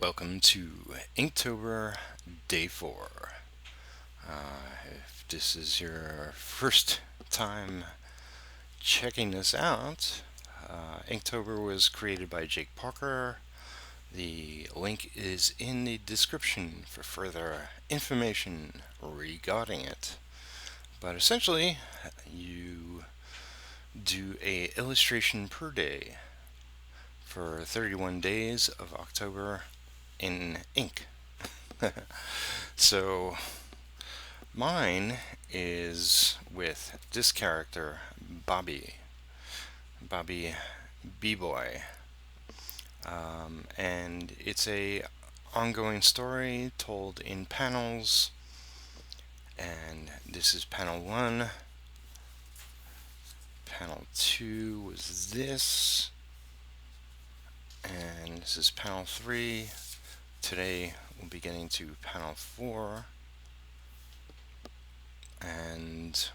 Welcome to Inktober Day 4. If this is your first time checking this out, Inktober was created by Jake Parker. The link is in the description for further information regarding it. But essentially, you do a illustration per day for 31 days of October in ink. So mine is with this character, Bobby B-Boy, and it's a ongoing story told in panels. And this is panel 1. Panel 2 was this, and this is panel 3. Today we'll be getting to panel 4, and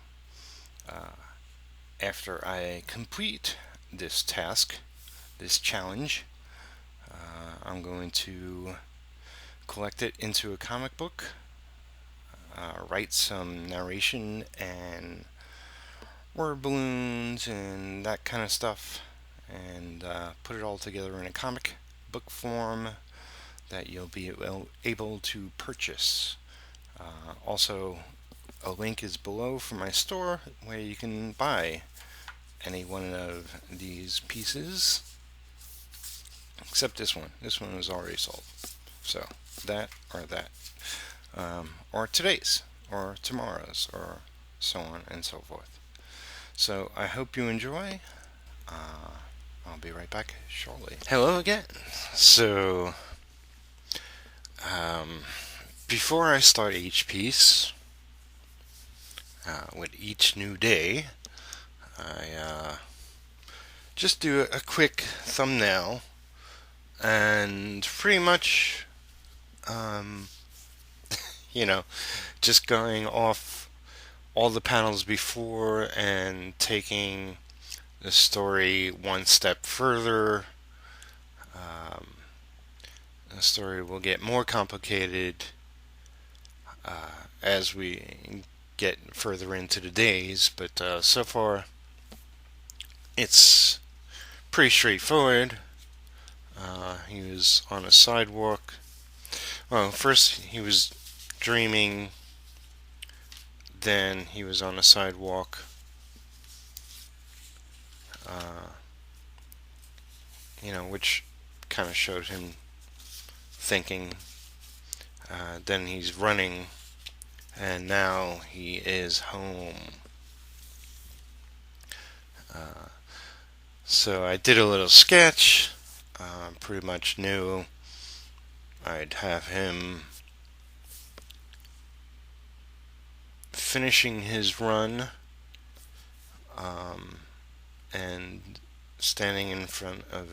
after I complete this task, this challenge, I'm going to collect it into a comic book, write some narration and word balloons and that kind of stuff, and put it all together in a comic book form that you'll be able to purchase. Also, a link is below for my store where you can buy any one of these pieces, except this one. This one is already sold. So that, or today's, or tomorrow's, or so on and so forth. So I hope you enjoy. I'll be right back shortly. Hello again. So before I start each piece, with each new day, I just do a quick thumbnail and pretty much, you know, just going off all the panels before and taking the story one step further. The story will get more complicated as we get further into the days, but so far it's pretty straightforward. He was on a sidewalk. Well, first he was dreaming, then he was on a sidewalk. Which kind of showed him thinking. Then he's running, and now he is home. So I did a little sketch. Pretty much knew I'd have him finishing his run, and standing in front of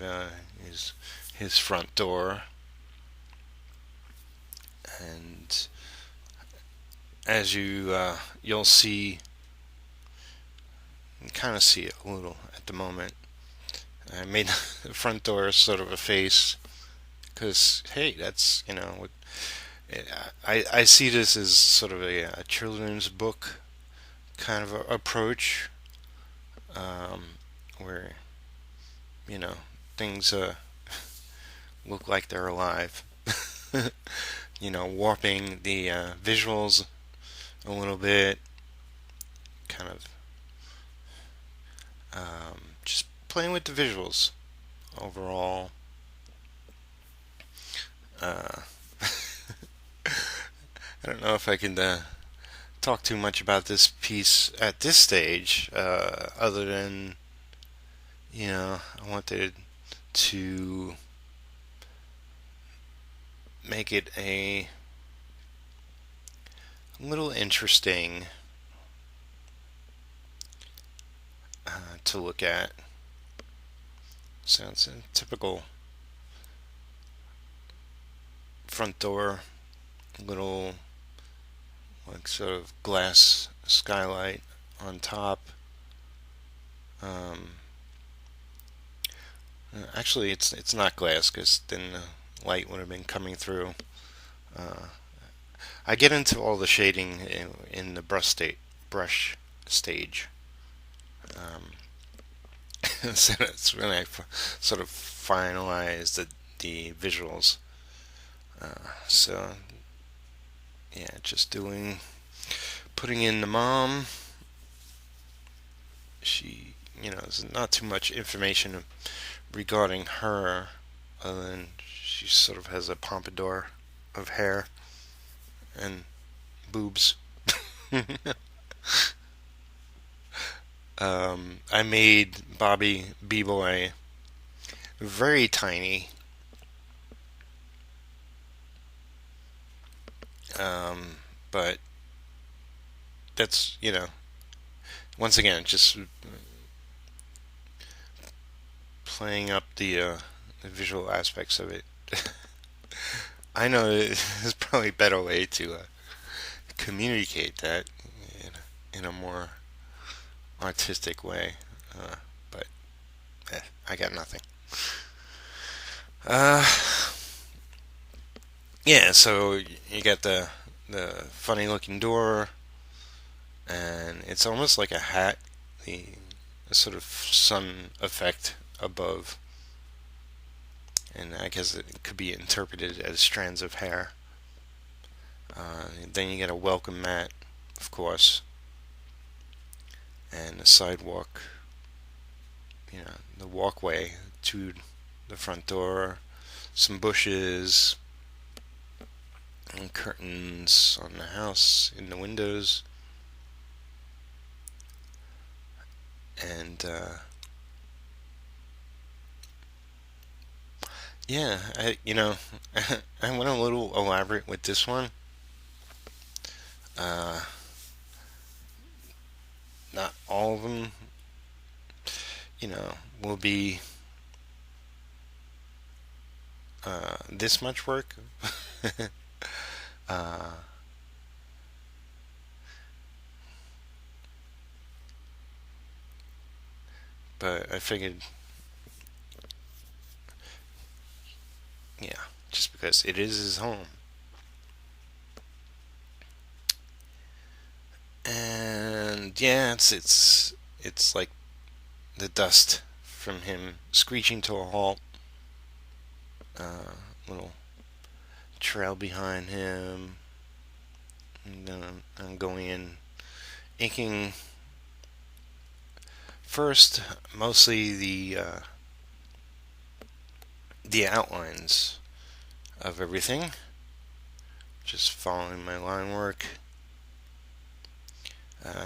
his front door. And as you'll see, you kind of see it a little at the moment. I made the front door sort of a face because, hey, that's, what I see this as sort of a children's book kind of approach, where things look like they're alive. Warping the visuals a little bit, kind of just playing with the visuals overall. I don't know if I can talk too much about this piece at this stage, other than, I wanted to make it a little interesting to look at. So it's a typical front door, little like sort of glass skylight on top. Actually, it's not glass, because then the light would have been coming through. Uh, I get into all the shading in the brush stage. So that's when I sort of finalize the visuals. So yeah, just putting in the mom. She, there's not too much information regarding her, other than she sort of has a pompadour of hair and boobs. I made Bobby B-Boy very tiny. But that's, once again, just playing up the visual aspects of it. I know there's probably a better way to communicate that in a more artistic way, but I got nothing. Uh, yeah, so you got the funny looking door, and it's almost like a hat, the sort of sun effect above, and I guess it could be interpreted as strands of hair. Then you get a welcome mat, of course, and a sidewalk, the walkway to the front door, some bushes, and curtains on the house in the windows, and yeah, I went a little elaborate with this one. Uh, Not all of them, will be this much work. uh, but I figured, yeah, just because it is his home. And yeah, it's like the dust from him screeching to a halt. Little trail behind him. And then I'm going in, inking first mostly the outlines of everything. Just following my line work.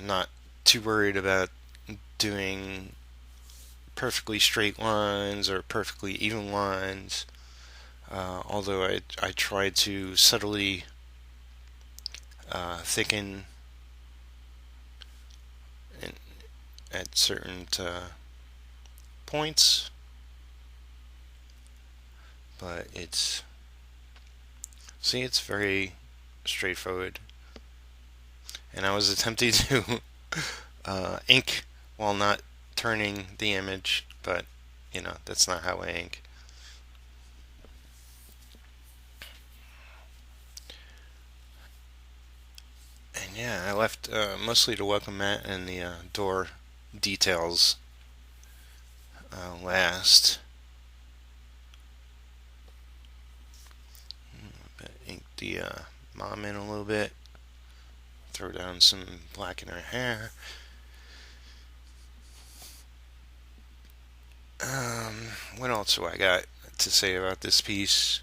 Not too worried about doing perfectly straight lines or perfectly even lines. Although I try to subtly thicken in, at certain points, but it's very straightforward. And I was attempting to ink while not turning the image, but that's not how I ink. And yeah, I left mostly the welcome mat and the door details last. Ink the mom in a little bit. Throw down some black in her hair. What else do I got to say about this piece?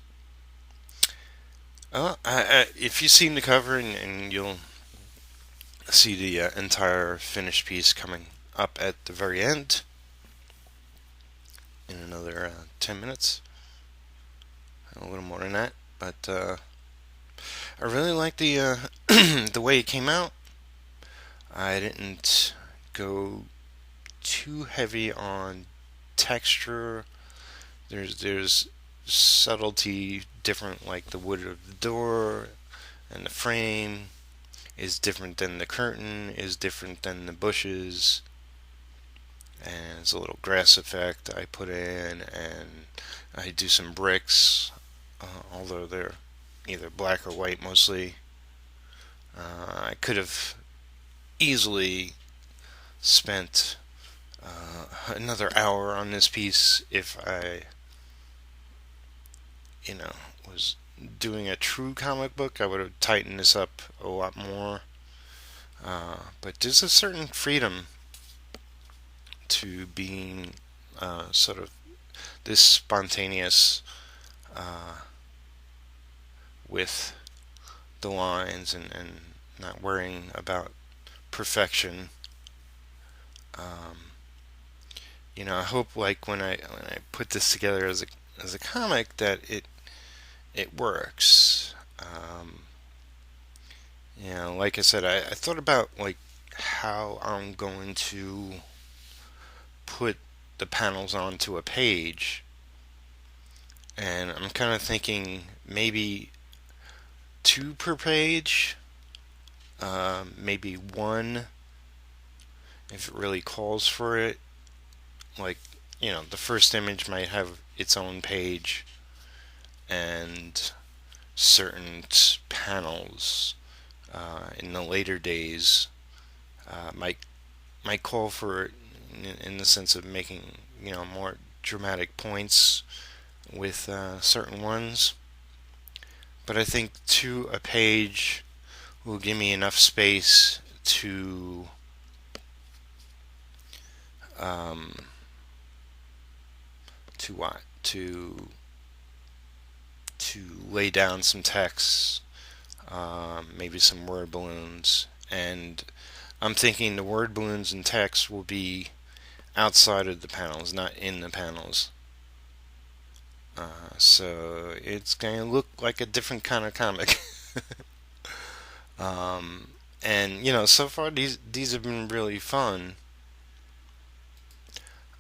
If you've seen the cover, and you'll see the entire finished piece coming up at the very end in another 10 minutes. A little more than that. But I really like the the way it came out. I didn't go too heavy on texture. There's subtlety different, like the wood of the door and the frame is different than the curtain, is different than the bushes, and it's a little grass effect I put in, and I do some bricks although they're either black or white mostly. I could have easily spent another hour on this piece if I, you know, was doing a true comic book. I would have tightened this up a lot more. But there's a certain freedom to being sort of this spontaneous uh, with the lines and not worrying about perfection. Um, I hope like when I put this together as a comic that it works. Like I said, I thought about like how I'm going to put the panels onto a page, and I'm kind of thinking maybe two per page, maybe one if it really calls for it. Like, the first image might have its own page, and certain panels in the later days might call for it in the sense of making more dramatic points with certain ones. But I think two a page will give me enough space um, to what to lay down some text, maybe some word balloons, and I'm thinking the word balloons and text will be outside of the panels, not in the panels. So it's going to look like a different kind of comic. um, and so far these have been really fun.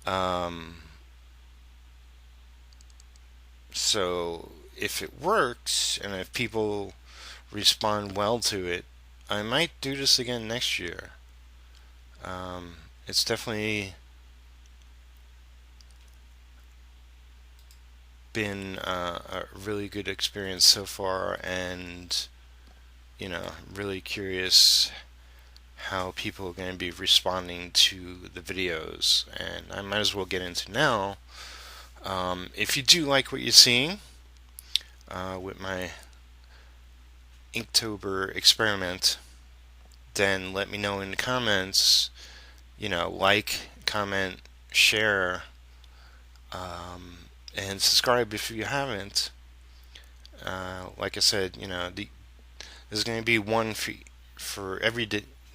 Um, so if it works and if people respond well to it, I might do this again next year. It's definitely been a really good experience so far, and really curious how people are going to be responding to the videos. And I might as well get into now. If you do like what you're seeing with my Inktober experiment, then let me know in the comments. Like, comment, share, and subscribe if you haven't. Like I said, there's going to be one for every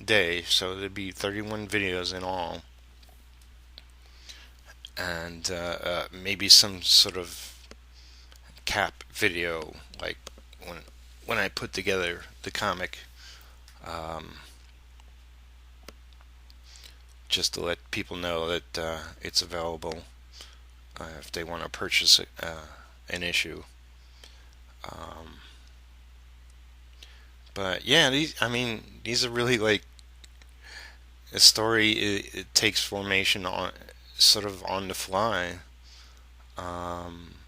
day, so there'll be 31 videos in all, and maybe some sort of cap video, like when I put together the comic, um, just to let people know that it's available if they want to purchase an issue. Um, but yeah, these are really like a story. It takes formation on sort of on the fly.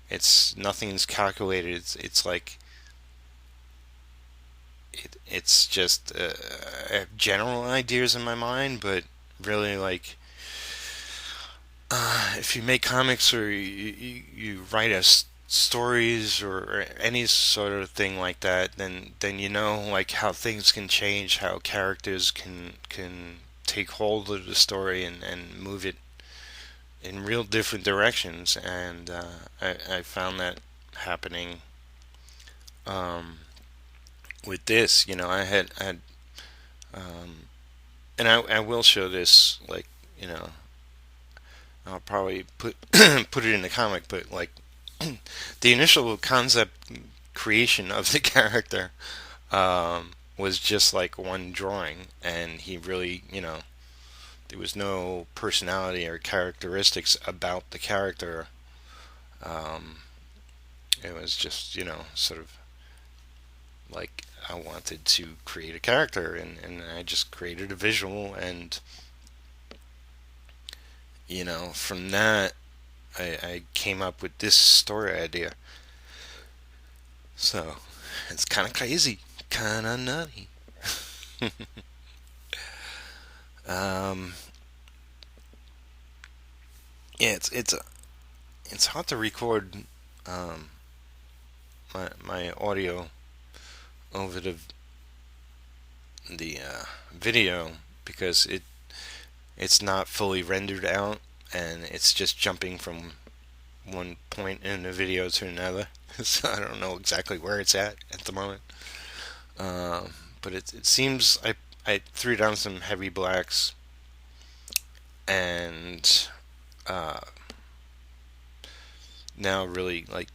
It's nothing's calculated. It's like it's just I have general ideas in my mind, but really like if you make comics or you write stories or any sort of thing like that, then like how things can change, how characters can take hold of the story and move it in real different directions, and I found that happening um, with this. I had and I will show this, like, I'll probably put put it in the comic, but like the initial concept creation of the character was just like one drawing, and he really, there was no personality or characteristics about the character. Um, it was just, sort of like I wanted to create a character, and I just created a visual, and from that I came up with this story idea. So it's kind of crazy, kind of nutty. um, yeah, it's hard to record um, my audio over the video because it's not fully rendered out, and it's just jumping from one point in the video to another. So I don't know exactly where it's at the moment. Um, but it seems I threw down some heavy blacks and uh, now really like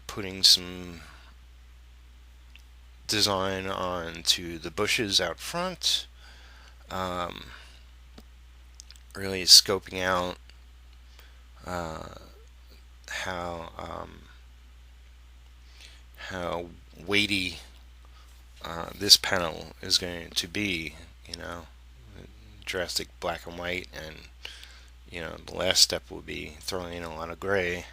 putting some design onto the bushes out front. Um, really scoping out uh, how how weighty this panel is going to be. You know, drastic black and white, and the last step would be throwing in a lot of gray.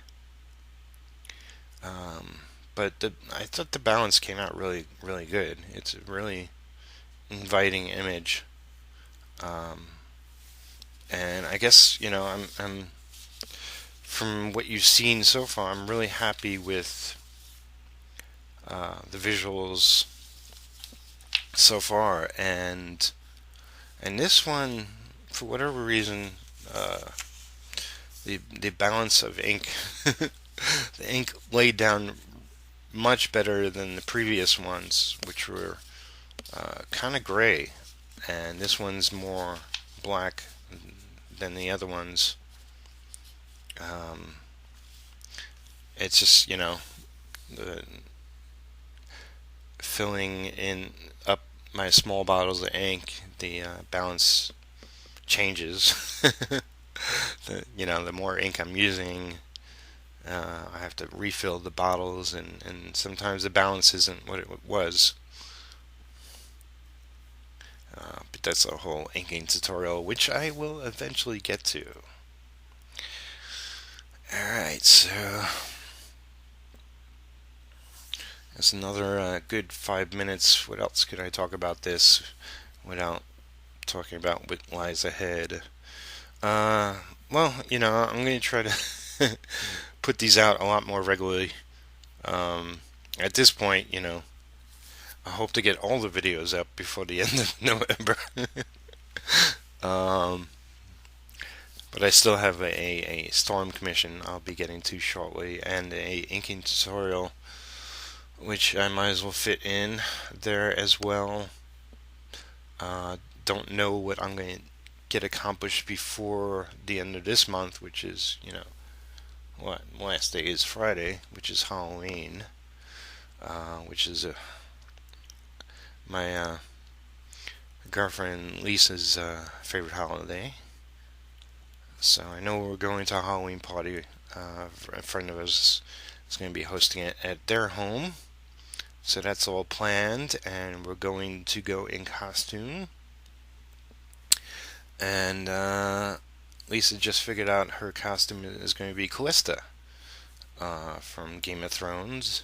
Um, but I thought the balance came out really, really good. It's a really inviting image, um, and I guess I'm from what you've seen so far, I'm really happy with the visuals so far, and this one, for whatever reason, uh, the balance of ink, the ink laid down much better than the previous ones, which were kind of gray, and this one's more black than the other ones. Um, it's just the filling in up my small bottles of ink, the balance changes. The more ink I'm using, I have to refill the bottles, and sometimes the balance isn't what it was. But that's a whole inking tutorial, which I will eventually get to. Alright, so that's another good 5 minutes. What else could I talk about this without talking about what lies ahead? Uh, well, I'm going to try to put these out a lot more regularly. At this point, I hope to get all the videos up before the end of November. um, but I still have a storm commission I'll be getting to shortly, and a inking tutorial, which I might as well fit in there as well. Don't know what I'm going to get accomplished before the end of this month, which is, what last day is Friday, which is Halloween, which is my girlfriend Lisa's favorite holiday. So I know we're going to a Halloween party. A friend of us is going to be hosting it at their home. So that's all planned, and we're going to go in costume. And Lisa just figured out her costume is going to be Callista from Game of Thrones,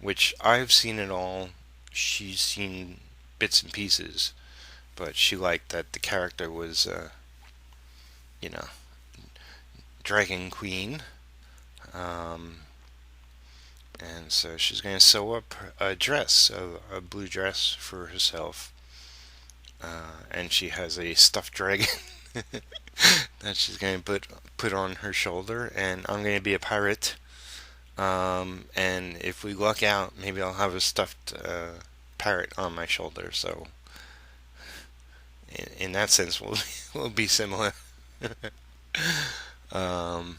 which I've seen it all. She's seen bits and pieces, but she liked that the character was, you know, Dragon Queen. Um, and so she's going to sew up a dress, a blue dress for herself. And she has a stuffed dragon that she's going to put on her shoulder. And I'm going to be a pirate. And if we luck out, maybe I'll have a stuffed parrot on my shoulder. So in that sense, we'll be similar. um,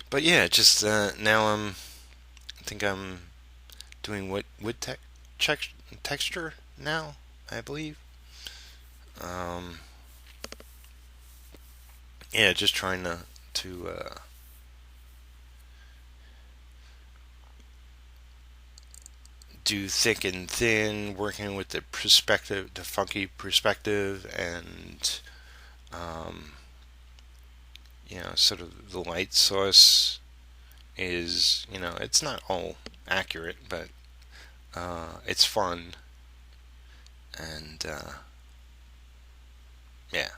but yeah, just now I think I'm doing wood texture now, I believe. Um, yeah, just trying to do thick and thin, working with the perspective, the funky perspective, and sort of the light source is, it's not all accurate, but it's fun, and yeah.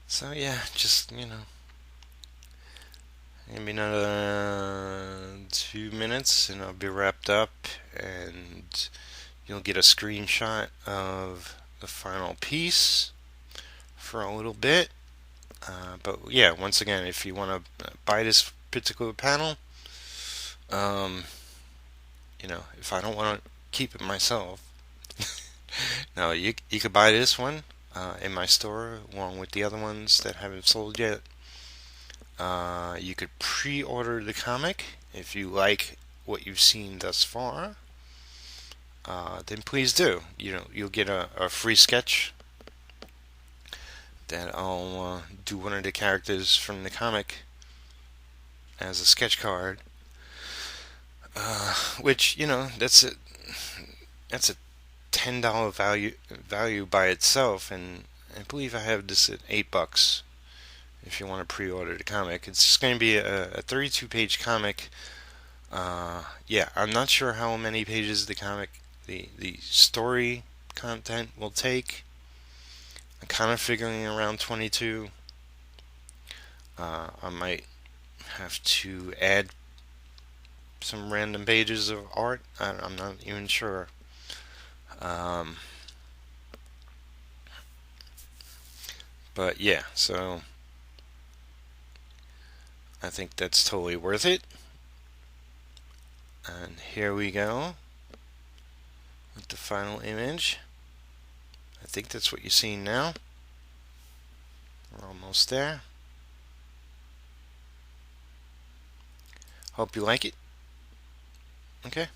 So yeah, just maybe another 2 minutes, and I'll be wrapped up, and you'll get a screenshot of the final piece for a little bit. But yeah, once again, if you want to buy this particular panel, um, if I don't want to keep it myself, no, you could buy this one in my store along with the other ones that haven't sold yet. You could pre-order the comic if you like what you've seen thus far. Then please do. You'll get a free sketch that I'll do one of the characters from the comic as a sketch card. Which that's a $10 value by itself, and I believe I have this at $8 if you want to pre-order the comic. It's just going to be a 32-page comic. Yeah, I'm not sure how many pages the comic, the story content will take. I'm kind of figuring around 22. I might have to add some random pages of art. I'm not even sure. Um, but yeah, so I think that's totally worth it. And here we go with the final image. I think that's what you're seeing now. We're almost there. Hope you like it. Okay.